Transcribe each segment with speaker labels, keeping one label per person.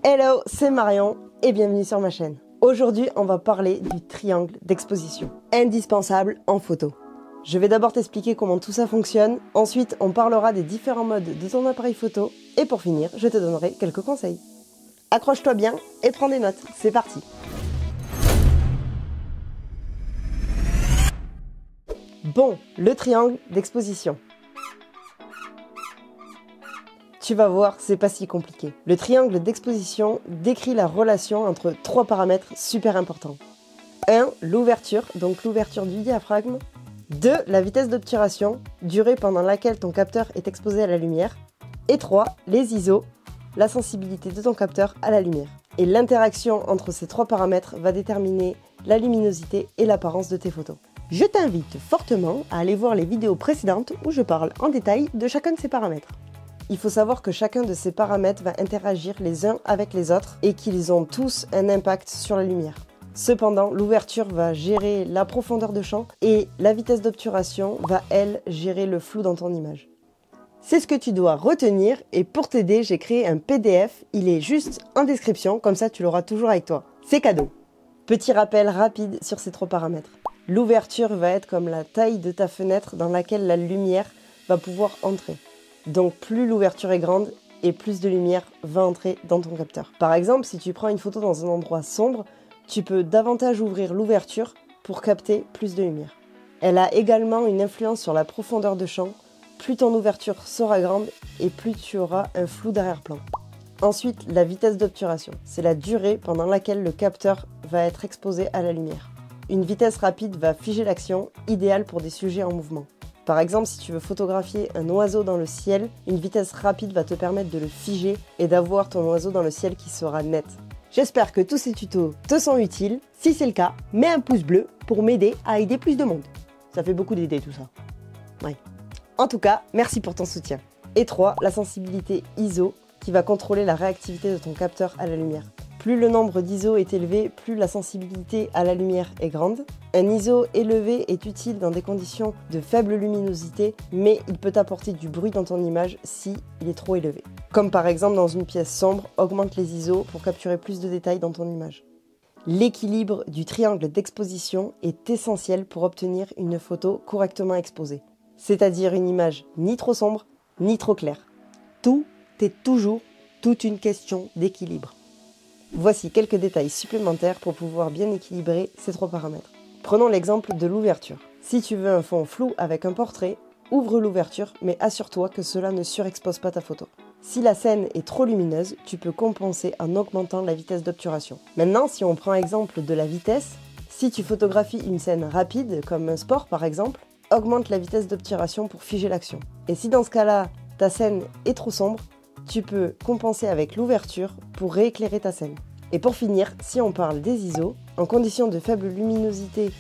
Speaker 1: Hello, c'est Marion et bienvenue sur ma chaîne. Aujourd'hui, on va parler du triangle d'exposition, indispensable en photo. Je vais d'abord t'expliquer comment tout ça fonctionne, ensuite on parlera des différents modes de ton appareil photo et pour finir, je te donnerai quelques conseils. Accroche-toi bien et prends des notes, c'est parti. Bon, le triangle d'exposition. Tu vas voir, c'est pas si compliqué. Le triangle d'exposition décrit la relation entre trois paramètres super importants. 1. L'ouverture, donc l'ouverture du diaphragme. 2. La vitesse d'obturation, durée pendant laquelle ton capteur est exposé à la lumière. Et 3. Les ISO, la sensibilité de ton capteur à la lumière. Et l'interaction entre ces trois paramètres va déterminer la luminosité et l'apparence de tes photos. Je t'invite fortement à aller voir les vidéos précédentes où je parle en détail de chacun de ces paramètres. Il faut savoir que chacun de ces paramètres va interagir les uns avec les autres et qu'ils ont tous un impact sur la lumière. Cependant, l'ouverture va gérer la profondeur de champ et la vitesse d'obturation va, elle, gérer le flou dans ton image. C'est ce que tu dois retenir et pour t'aider, j'ai créé un PDF. Il est juste en description, comme ça tu l'auras toujours avec toi. C'est cadeau. Petit rappel rapide sur ces trois paramètres. L'ouverture va être comme la taille de ta fenêtre dans laquelle la lumière va pouvoir entrer. Donc plus l'ouverture est grande et plus de lumière va entrer dans ton capteur. Par exemple, si tu prends une photo dans un endroit sombre, tu peux davantage ouvrir l'ouverture pour capter plus de lumière. Elle a également une influence sur la profondeur de champ. Plus ton ouverture sera grande et plus tu auras un flou d'arrière-plan. Ensuite, la vitesse d'obturation. C'est la durée pendant laquelle le capteur va être exposé à la lumière. Une vitesse rapide va figer l'action, idéale pour des sujets en mouvement. Par exemple, si tu veux photographier un oiseau dans le ciel, une vitesse rapide va te permettre de le figer et d'avoir ton oiseau dans le ciel qui sera net. J'espère que tous ces tutos te sont utiles. Si c'est le cas, mets un pouce bleu pour m'aider à aider plus de monde. Ça fait beaucoup d'aider tout ça. Ouais. En tout cas, merci pour ton soutien. Et 3. La sensibilité ISO qui va contrôler la réactivité de ton capteur à la lumière. Plus le nombre d'ISO est élevé, plus la sensibilité à la lumière est grande. Un ISO élevé est utile dans des conditions de faible luminosité, mais il peut apporter du bruit dans ton image si il est trop élevé. Comme par exemple dans une pièce sombre, augmente les ISO pour capturer plus de détails dans ton image. L'équilibre du triangle d'exposition est essentiel pour obtenir une photo correctement exposée, c'est-à-dire une image ni trop sombre, ni trop claire. Tout est toujours toute une question d'équilibre. Voici quelques détails supplémentaires pour pouvoir bien équilibrer ces trois paramètres. Prenons l'exemple de l'ouverture. Si tu veux un fond flou avec un portrait, ouvre l'ouverture, mais assure-toi que cela ne surexpose pas ta photo. Si la scène est trop lumineuse, tu peux compenser en augmentant la vitesse d'obturation. Maintenant, si on prend l'exemple de la vitesse, si tu photographies une scène rapide, comme un sport par exemple, augmente la vitesse d'obturation pour figer l'action. Et si dans ce cas-là, ta scène est trop sombre, tu peux compenser avec l'ouverture pour rééclairer ta scène. Et pour finir, si on parle des ISO, en condition de faible luminosité,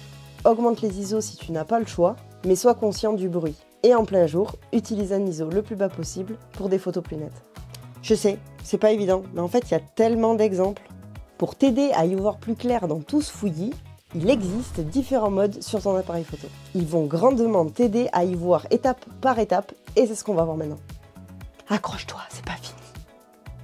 Speaker 1: augmente les ISO si tu n'as pas le choix, mais sois conscient du bruit. Et en plein jour, utilise un ISO le plus bas possible pour des photos plus nettes. Je sais, c'est pas évident, mais en fait il y a tellement d'exemples. Pour t'aider à y voir plus clair dans tout ce fouillis, il existe différents modes sur ton appareil photo. Ils vont grandement t'aider à y voir étape par étape, et c'est ce qu'on va voir maintenant. Accroche-toi, c'est pas fini.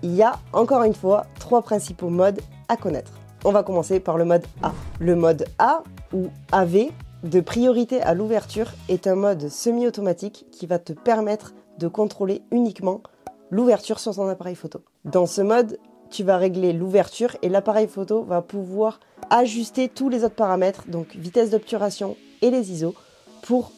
Speaker 1: Il y a, encore une fois, trois principaux modes à connaître. On va commencer par le mode A. Le mode A, ou AV, de priorité à l'ouverture, est un mode semi-automatique qui va te permettre de contrôler uniquement l'ouverture sur ton appareil photo. Dans ce mode, tu vas régler l'ouverture et l'appareil photo va pouvoir ajuster tous les autres paramètres, donc vitesse d'obturation et les ISO, pour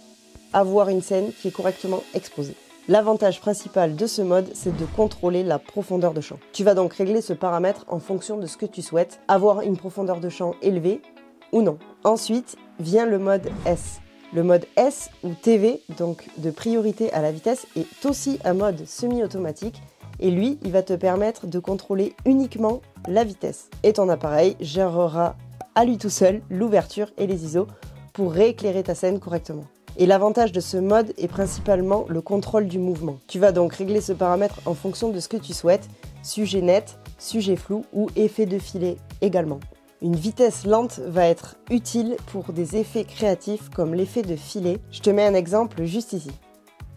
Speaker 1: avoir une scène qui est correctement exposée. L'avantage principal de ce mode, c'est de contrôler la profondeur de champ. Tu vas donc régler ce paramètre en fonction de ce que tu souhaites, avoir une profondeur de champ élevée ou non. Ensuite, vient le mode S. Le mode S ou TV, donc de priorité à la vitesse, est aussi un mode semi-automatique et lui, il va te permettre de contrôler uniquement la vitesse. Et ton appareil gérera à lui tout seul l'ouverture et les ISO pour rééclairer ta scène correctement. Et l'avantage de ce mode est principalement le contrôle du mouvement. Tu vas donc régler ce paramètre en fonction de ce que tu souhaites, sujet net, sujet flou ou effet de filet également. Une vitesse lente va être utile pour des effets créatifs comme l'effet de filet. Je te mets un exemple juste ici.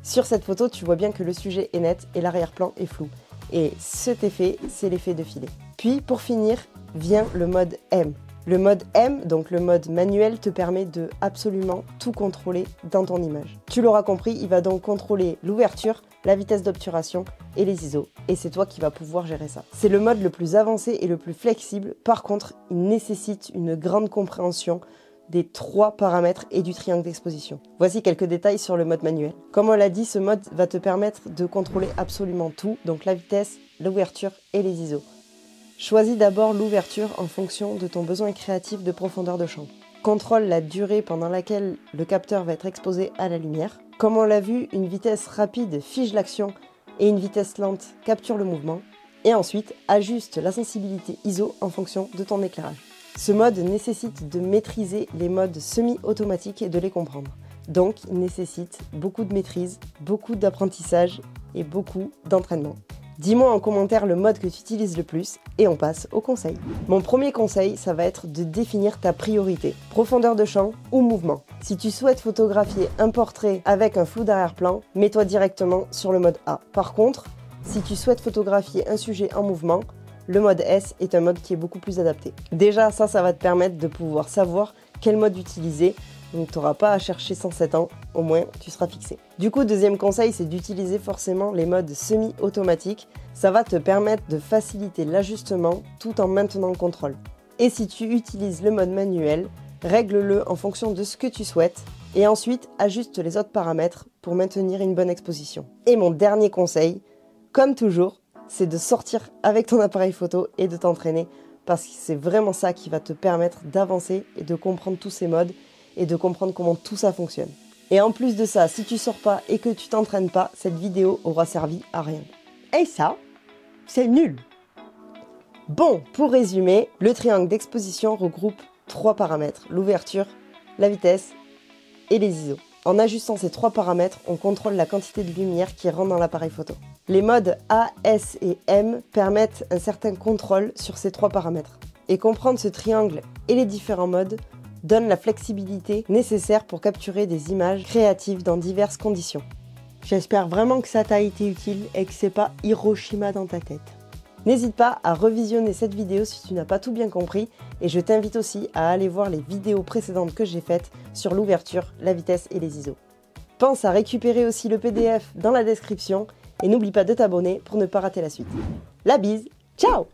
Speaker 1: Sur cette photo, tu vois bien que le sujet est net et l'arrière-plan est flou. Et cet effet, c'est l'effet de filet. Puis pour finir, vient le mode M. Le mode M, donc le mode manuel, te permet de absolument tout contrôler dans ton image. Tu l'auras compris, il va donc contrôler l'ouverture, la vitesse d'obturation et les ISO. Et c'est toi qui vas pouvoir gérer ça. C'est le mode le plus avancé et le plus flexible. Par contre, il nécessite une grande compréhension des 3 paramètres et du triangle d'exposition. Voici quelques détails sur le mode manuel. Comme on l'a dit, ce mode va te permettre de contrôler absolument tout, donc la vitesse, l'ouverture et les ISO. Choisis d'abord l'ouverture en fonction de ton besoin créatif de profondeur de champ. Contrôle la durée pendant laquelle le capteur va être exposé à la lumière. Comme on l'a vu, une vitesse rapide fige l'action et une vitesse lente capture le mouvement. Et ensuite, ajuste la sensibilité ISO en fonction de ton éclairage. Ce mode nécessite de maîtriser les modes semi-automatiques et de les comprendre. Donc, il nécessite beaucoup de maîtrise, beaucoup d'apprentissage et beaucoup d'entraînement. Dis-moi en commentaire le mode que tu utilises le plus et on passe au conseil. Mon premier conseil, ça va être de définir ta priorité, profondeur de champ ou mouvement. Si tu souhaites photographier un portrait avec un flou d'arrière-plan, mets-toi directement sur le mode A. Par contre, si tu souhaites photographier un sujet en mouvement, le mode S est un mode qui est beaucoup plus adapté. Déjà, ça va te permettre de pouvoir savoir quel mode utiliser. Donc tu n'auras pas à chercher 107 ans, au moins tu seras fixé. Du coup, deuxième conseil, c'est d'utiliser forcément les modes semi-automatiques. Ça va te permettre de faciliter l'ajustement tout en maintenant le contrôle. Et si tu utilises le mode manuel, règle-le en fonction de ce que tu souhaites et ensuite ajuste les autres paramètres pour maintenir une bonne exposition. Et mon dernier conseil, comme toujours, c'est de sortir avec ton appareil photo et de t'entraîner parce que c'est vraiment ça qui va te permettre d'avancer et de comprendre tous ces modes et de comprendre comment tout ça fonctionne. Et en plus de ça, si tu sors pas et que tu t'entraînes pas, cette vidéo aura servi à rien. Et ça, c'est nul! Bon, pour résumer, le triangle d'exposition regroupe 3 paramètres, l'ouverture, la vitesse et les ISO. En ajustant ces 3 paramètres, on contrôle la quantité de lumière qui rentre dans l'appareil photo. Les modes A, S et M permettent un certain contrôle sur ces 3 paramètres. Et comprendre ce triangle et les différents modes donne la flexibilité nécessaire pour capturer des images créatives dans diverses conditions. J'espère vraiment que ça t'a été utile et que c'est pas Hiroshima dans ta tête. N'hésite pas à revisionner cette vidéo si tu n'as pas tout bien compris et je t'invite aussi à aller voir les vidéos précédentes que j'ai faites sur l'ouverture, la vitesse et les ISO. Pense à récupérer aussi le PDF dans la description et n'oublie pas de t'abonner pour ne pas rater la suite. La bise, ciao!